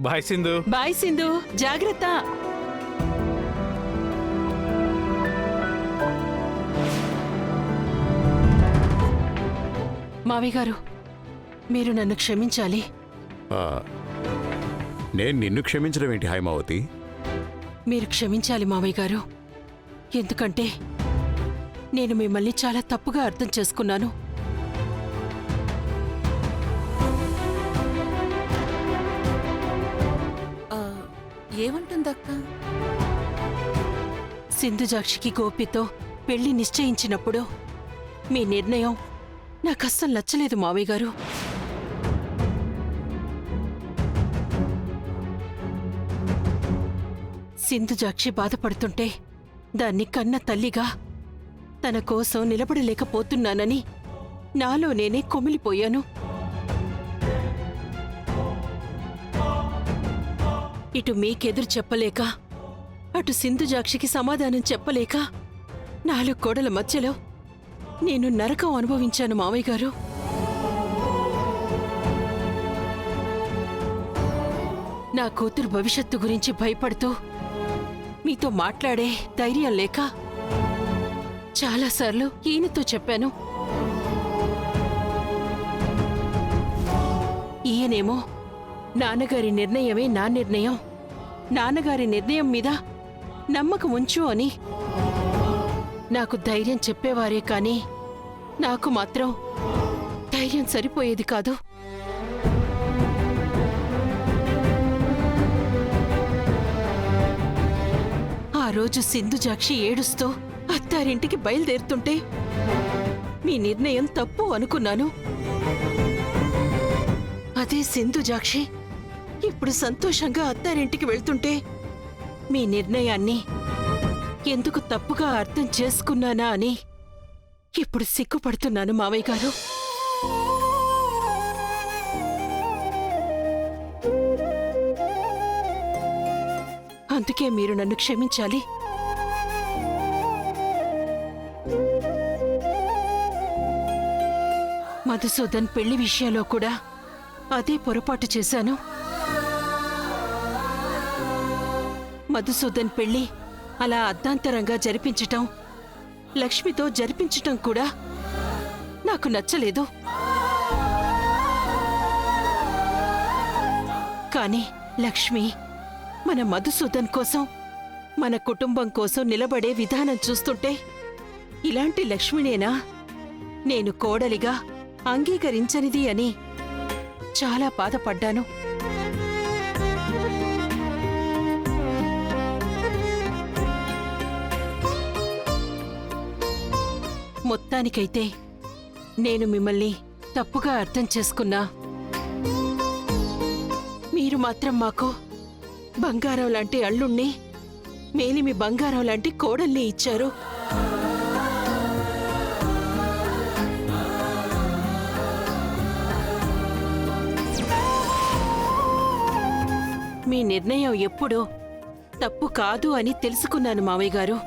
Bye Sindhu. Bye Sindhu, జాగ్రత్త. మావయ్య గారు, మీరు నన్ను క్షమించాలి. నేను నిన్ను క్షమించడం ఏంటి హైమావతి? మీరు క్షమించాలి మావయ్య గారు. ఎందుకంటే నేను మిమ్మల్ని చాలా తప్పుగా అర్థం చేసుకున్నాను. ఏమంటుందక్క? సింధుజాక్షికి గోపితో పెళ్లి నిశ్చయించినప్పుడు మీ నిర్ణయం నాకస్సలు నచ్చలేదు మావయ్య గారు. సింధుజాక్షి బాధపడుతుంటే దాన్ని కన్న తల్లిగా తన కోసం నిలబడలేకపోతున్నానని నాలో నేనే కొమిలిపోయాను. ఇటు మీకెదురు చెప్పలేక, అటు సింధుజాక్షికి సమాధానం చెప్పలేక నాలుగు గోడల మధ్యలో నేను నరకం అనుభవించాను మావయ్య గారు. నా కూతురు భవిష్యత్తు గురించి భయపడుతూ మీతో మాట్లాడే ధైర్యం లేక చాలాసార్లు ఈయనతో చెప్పాను. ఈయనేమో నాన్నగారి నిర్ణయమే నా నిర్ణయం, నాన్నగారి నిర్ణయం మీద నమ్మకం ఉంచు అని నాకు ధైర్యం చెప్పేవారే కానీ నాకు మాత్రం ధైర్యం సరిపోయేది కాదు. ఆ రోజు సింధుజాక్షి ఏడుస్తూ అత్తారింటికి బయలుదేరుతుంటే మీ నిర్ణయం తప్పు అనుకున్నాను. అదే సింధుజాక్షి ఇప్పుడు సంతోషంగా అత్తారింటికి వెళ్తుంటే మీ నిర్ణయాన్ని ఎందుకు తప్పుగా అర్థం చేసుకున్నానా అని ఇప్పుడు సిగ్గుపడుతున్నాను మావయ్య గారు. అందుకే మీరు నన్ను క్షమించాలి. మధుసూదన్ పెళ్లి విషయంలో కూడా అదే పొరపాటు చేశాను. మధుసూదన్ పెళ్లి అలా అర్ధాంతరంగా జరిపించటం, లక్ష్మితో జరిపించటం కూడా నాకు నచ్చలేదు. కానీ లక్ష్మి మన మధుసూదన్ కోసం, మన కుటుంబం కోసం నిలబడే విధానం చూస్తుంటే ఇలాంటి లక్ష్మినేనా నేను కోడలిగా అంగీకరించనిది అని చాలా బాధపడ్డాను. మొత్తానికైతే నేను మిమ్మల్ని తప్పుగా అర్థం చేసుకున్నా. మీరు మాత్రం మాకు బంగారం లాంటి అల్లుణ్ణి, మేలిమి బంగారం లాంటి కోడల్ని ఇచ్చారు. మీ నిర్ణయం ఎప్పుడో తప్పు కాదు అని తెలుసుకున్నాను మావయ్య గారు.